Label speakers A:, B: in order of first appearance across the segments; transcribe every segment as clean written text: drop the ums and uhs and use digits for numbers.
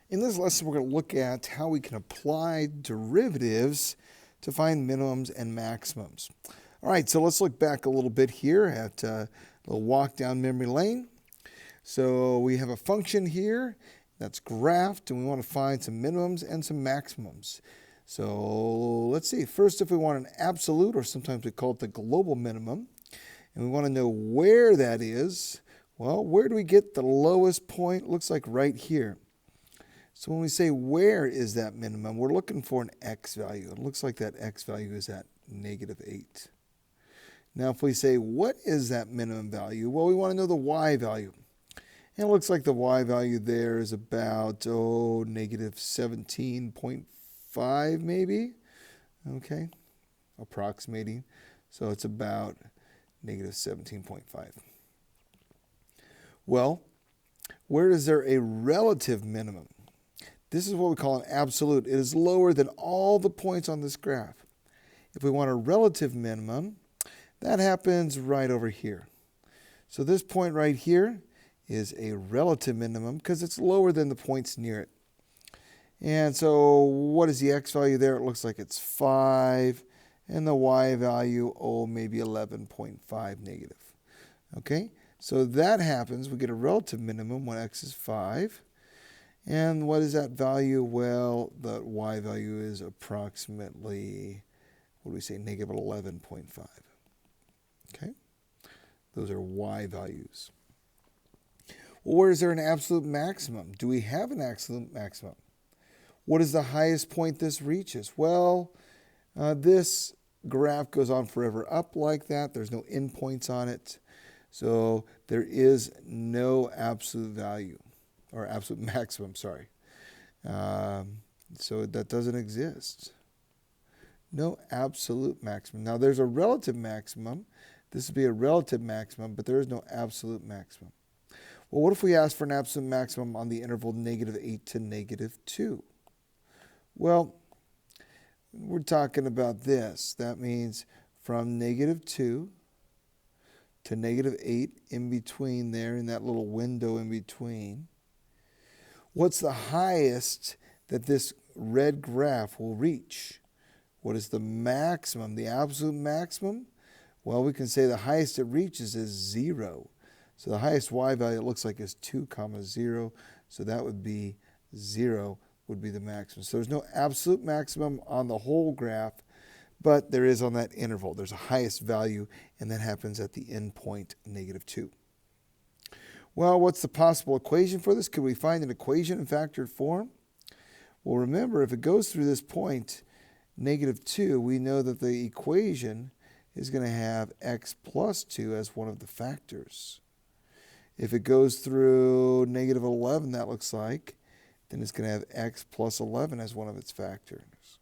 A: In this lesson, we're going to look at how we can apply derivatives to find minimums and maximums. All right, so let's look back a little bit here at a little walk down memory lane. So we have a function here that's graphed, and we want to find some minimums and some maximums. So let's see. First, if we want an absolute, or sometimes we call it the global minimum, and we want to know where that is, well, where do we get the lowest point? Looks like right here. So when we say where is that minimum, we're looking for an x value. It looks like that x value is at -8. Now if we say what is that minimum value, well, we want to know the y value. And it looks like the y value there is about, -17.5 maybe. Okay, approximating. So it's about -17.5. Well, where is there a relative minimum? This is what we call an absolute. It is lower than all the points on this graph. If we want a relative minimum, that happens right over here. So this point right here is a relative minimum because it's lower than the points near it. And so what is the x value there? It looks like it's 5. And the y value, maybe 11.5 negative. Okay, so that happens. We get a relative minimum when x is 5. And what is that value? Well, the y value is approximately, what do we say, -11.5. Okay, those are y values. Well, where is there an absolute maximum? Do we have an absolute maximum? What is the highest point this reaches? Well, this graph goes on forever up like that. There's no endpoints on it. So there is no absolute value. Or absolute maximum, sorry. So that doesn't exist. No absolute maximum. Now there's a relative maximum. This would be a relative maximum, but there is no absolute maximum. Well, what if we ask for an absolute maximum on the interval -8 to -2? Well, we're talking about this. That means from -2 to -8 in between there, in that little window in between. What's the highest that this red graph will reach? What is the maximum, the absolute maximum? Well, we can say the highest it reaches is 0. So the highest y value, it looks like, is 2, 0. So that would be 0 would be the maximum. So there's no absolute maximum on the whole graph, but there is on that interval. There's a highest value, and that happens at the end point, -2. Well, what's the possible equation for this? Could we find an equation in factored form? Well, remember, if it goes through this point, -2, we know that the equation is going to have x plus 2 as one of the factors. If it goes through -11, that looks like, then it's going to have x plus 11 as one of its factors.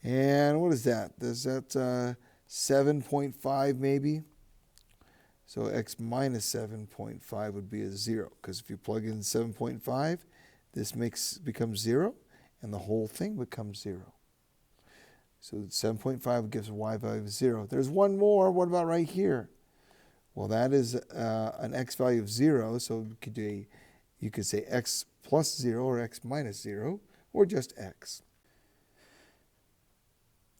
A: And what is that? Is that 7.5 maybe? So x minus 7.5 would be a 0, because if you plug in 7.5, this becomes 0, and the whole thing becomes 0. So 7.5 gives a y value of 0. There's one more. What about right here? Well, that is an x value of 0, so you could say x plus 0 or x minus 0, or just x.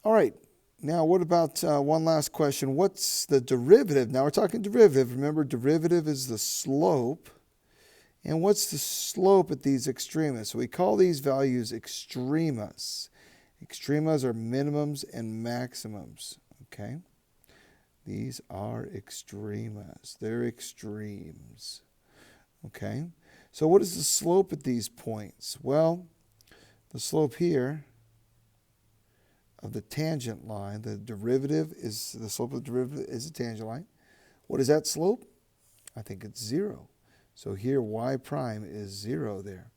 A: All right. Now, what about one last question? What's the derivative? Now, we're talking derivative. Remember, derivative is the slope. And what's the slope at these extremas? So we call these values extremas. Extremas are minimums and maximums. Okay? These are extremas. They're extremes. Okay? So what is the slope at these points? Well, the slope here of the tangent line, the slope of the derivative is a tangent line. What is that slope? I think it's 0. So here y prime is 0 there.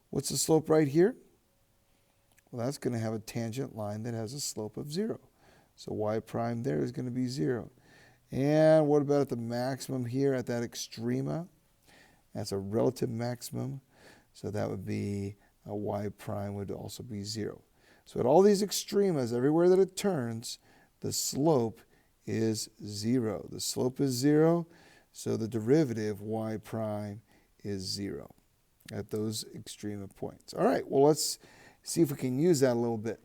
A: What's the slope right here? Well, that's going to have a tangent line that has a slope of 0. So y prime there is going to be 0. And what about at the maximum here at that extrema? That's a relative maximum. So that would be a y prime would also be 0. So at all these extremas, everywhere that it turns, the slope is 0. The slope is 0, so the derivative y prime is 0. at those extrema points. All right, well, let's see if we can use that a little bit.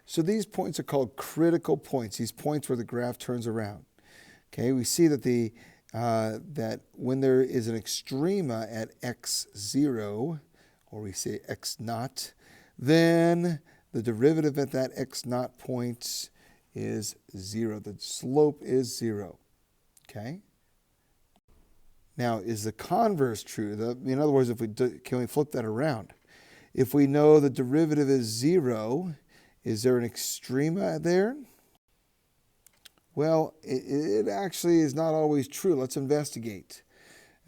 A: So these points are called critical points, these points where the graph turns around. Okay, we see that that when there is an extrema at x0, or we say x0, then the derivative at that x0 point is 0. The slope is 0. Okay? Now, is the converse true? In other words, can we flip that around? If we know the derivative is 0, is there an extrema there? Well, it actually is not always true. Let's investigate.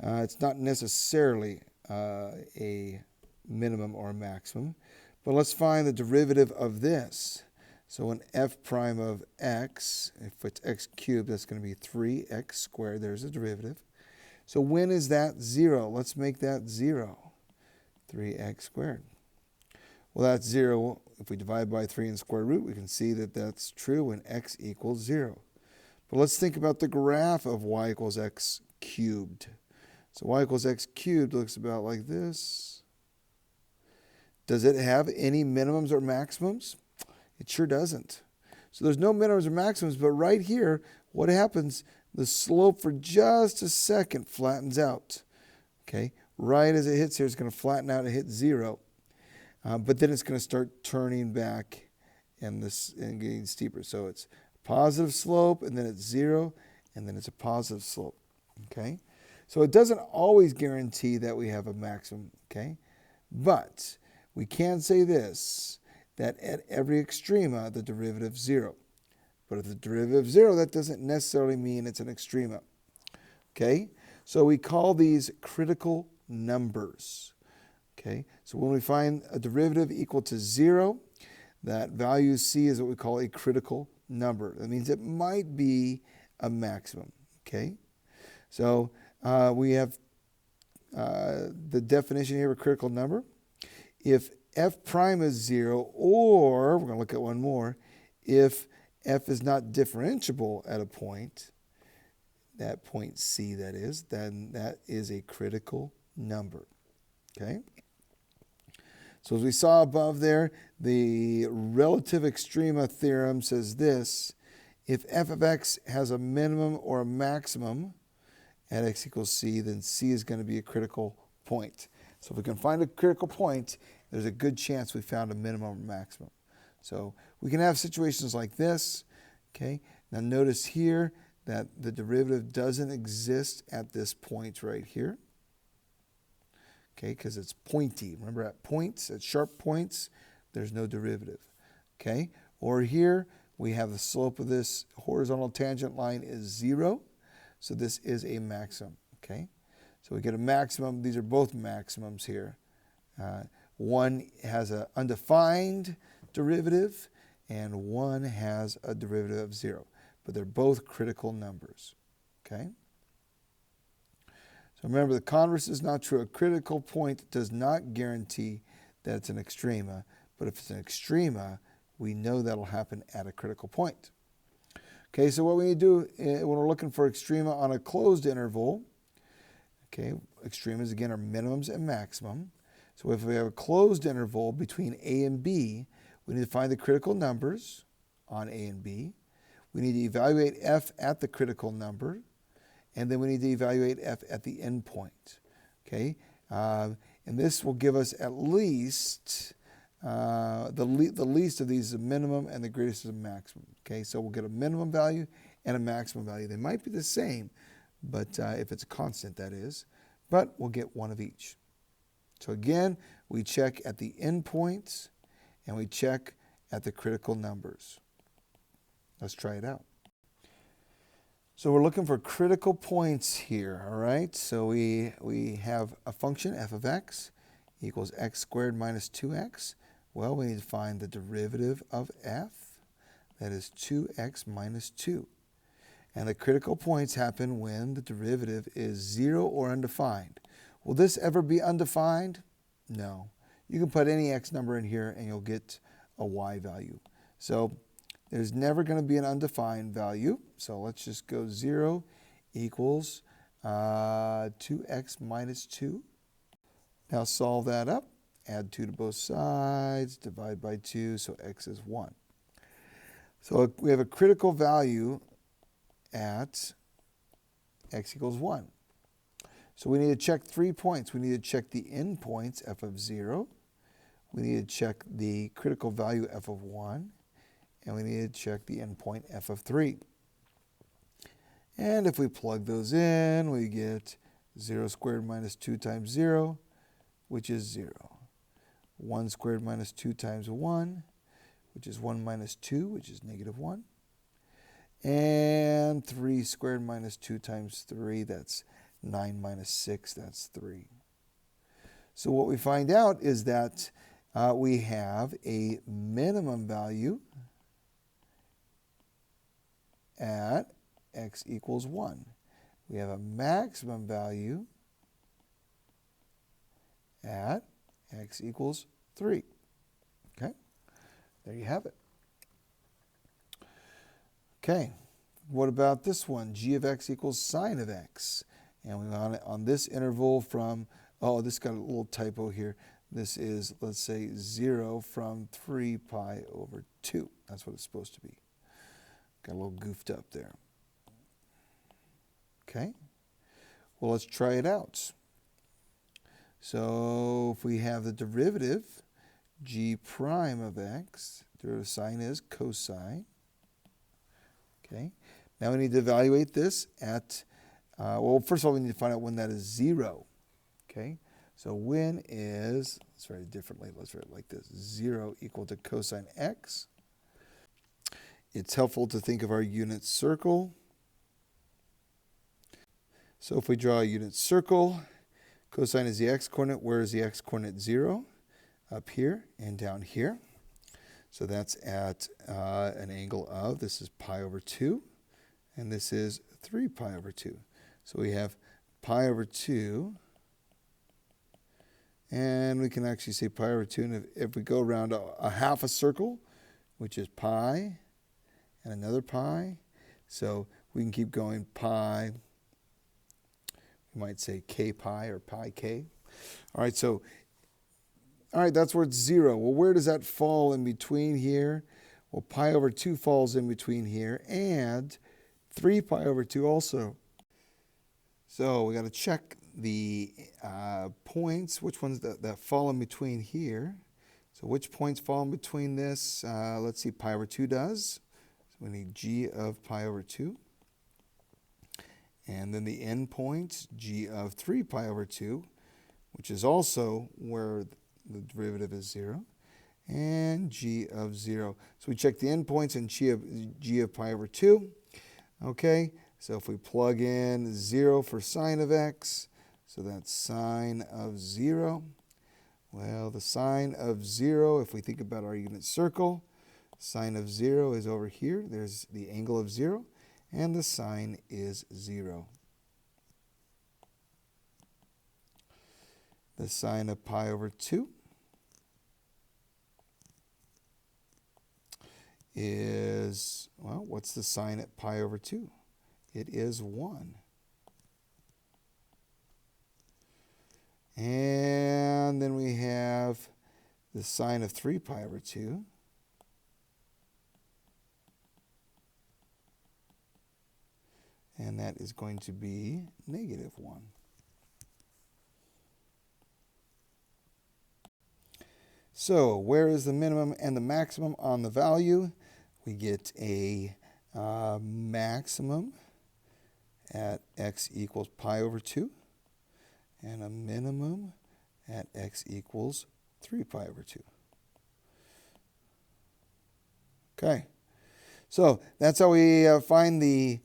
A: It's not necessarily a minimum or a maximum, but let's find the derivative of this. So when f prime of x, if it's x cubed, that's going to be 3x squared. There's the derivative. So when is that 0? Let's make that 0. 3x squared. Well, that's 0. If we divide by 3 in square root, we can see that that's true when x equals 0. But let's think about the graph of y equals x cubed. So y equals x cubed looks about like this. Does it have any minimums or maximums? It sure doesn't. So there's no minimums or maximums, but right here, what happens? The slope for just a second flattens out. Okay, right as it hits here, it's going to flatten out and hit 0. But then it's going to start turning back and getting steeper. So it's positive slope, and then it's 0, and then it's a positive slope. Okay, so it doesn't always guarantee that we have a maximum. Okay, but we can say this, that at every extrema, the derivative is 0. But if the derivative is 0, that doesn't necessarily mean it's an extrema. Okay, so we call these critical numbers. Okay, so when we find a derivative equal to 0, that value C is what we call a critical number. That means it might be a maximum. Okay, so we have the definition here of a critical number. If f prime is 0, or we're going to look at one more, if f is not differentiable at a point, that point C that is, then that is a critical number. Okay? So as we saw above there, the relative extrema theorem says this: if f of x has a minimum or a maximum at x equals c, then c is going to be a critical point. So if we can find a critical point, there's a good chance we found a minimum or maximum. So we can have situations like this. Okay, now notice here that the derivative doesn't exist at this point right here. Okay, because it's pointy. Remember, at points, at sharp points, there's no derivative. Okay, or here we have the slope of this horizontal tangent line is 0. So this is a maximum. Okay, so we get a maximum. These are both maximums here. One has an undefined derivative, and one has a derivative of 0. But they're both critical numbers. Okay? So remember, the converse is not true. A critical point does not guarantee that it's an extrema. But if it's an extrema, we know that'll happen at a critical point. Okay, so what we need to do when we're looking for extrema on a closed interval, okay, extremas again are minimums and maximum. So if we have a closed interval between A and B, we need to find the critical numbers on A and B. We need to evaluate f at the critical number, and then we need to evaluate f at the endpoint. Okay, and this will give us at least the least of these is a minimum and the greatest is a maximum. Okay, so we'll get a minimum value and a maximum value. They might be the same, but if it's a constant, that is. But we'll get one of each. So again, we check at the endpoints and we check at the critical numbers. Let's try it out. So we're looking for critical points here, all right? So we have a function, f of x equals x squared minus 2x. Well, we need to find the derivative of f. That is 2x minus 2. And the critical points happen when the derivative is 0 or undefined. Will this ever be undefined? No. You can put any x number in here and you'll get a y value. So there's never going to be an undefined value. So let's just go 0 equals 2x minus 2. Now solve that up. Add 2 to both sides, divide by 2, so x is 1. So we have a critical value at x equals 1. So we need to check 3 points. We need to check the endpoints, f of 0. We need to check the critical value, f of 1. And we need to check the endpoint, f of 3. And if we plug those in, we get 0 squared minus 2 times 0, which is 0. 1 squared minus 2 times 1, which is 1 minus 2, which is negative 1. And 3 squared minus 2 times 3, that's 9 minus 6, that's 3. So what we find out is that we have a minimum value at x equals 1. We have a maximum value at x equals 3. Okay, there you have it. Okay, what about this one? G of x equals sine of x. And we want it on this interval from, oh, this got a little typo here. This is, let's say, 0 from 3 pi over 2. That's what it's supposed to be. Got a little goofed up there. Okay, well, let's try it out. So if we have the derivative, g prime of x, derivative sign is cosine. Okay, now we need to evaluate this at, well, first of all, we need to find out when that is 0. Okay, so when is, let's write it differently, let's write it like this, 0 equal to cosine x. It's helpful to think of our unit circle. So if we draw a unit circle, cosine is the x-coordinate. Where is the x-coordinate? 0. Up here and down here. So that's at an angle of, this is pi over 2, and this is 3 pi over 2. So we have pi over 2, and we can actually say pi over 2, and if we go around a half a circle, which is pi, and another pi, so we can keep going pi. You might say k pi or pi k. All right, so, all right, that's where it's 0. Well, where does that fall in between here? Well, pi over 2 falls in between here, and 3 pi over 2 also. So we got to check the points, which ones that fall in between here. So which points fall in between this? Let's see, pi over 2 does. So we need g of pi over 2. And then the endpoint, g of 3 pi over 2, which is also where the derivative is 0, and g of 0. So we check the endpoints and g of pi over 2. Okay, so if we plug in 0 for sine of x, so that's sine of 0. Well, the sine of 0, if we think about our unit circle, sine of 0 is over here. There's the angle of 0. And the sine is 0. The sine of pi over 2 is, well, what's the sine at pi over 2? It is 1. And then we have the sine of 3 pi over 2. And that is going to be negative 1. So where is the minimum and the maximum on the value? We get a maximum at x equals pi over 2 and a minimum at x equals 3 pi over 2. Okay, so that's how we find the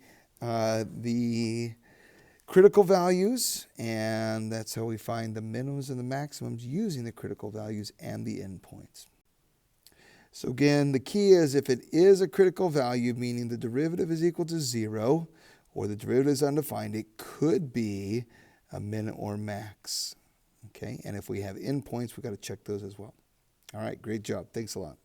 A: critical values, and that's how we find the minimums and the maximums using the critical values and the endpoints. So again, the key is if it is a critical value, meaning the derivative is equal to 0, or the derivative is undefined, it could be a min or max. Okay, and if we have endpoints, we've got to check those as well. All right, great job. Thanks a lot.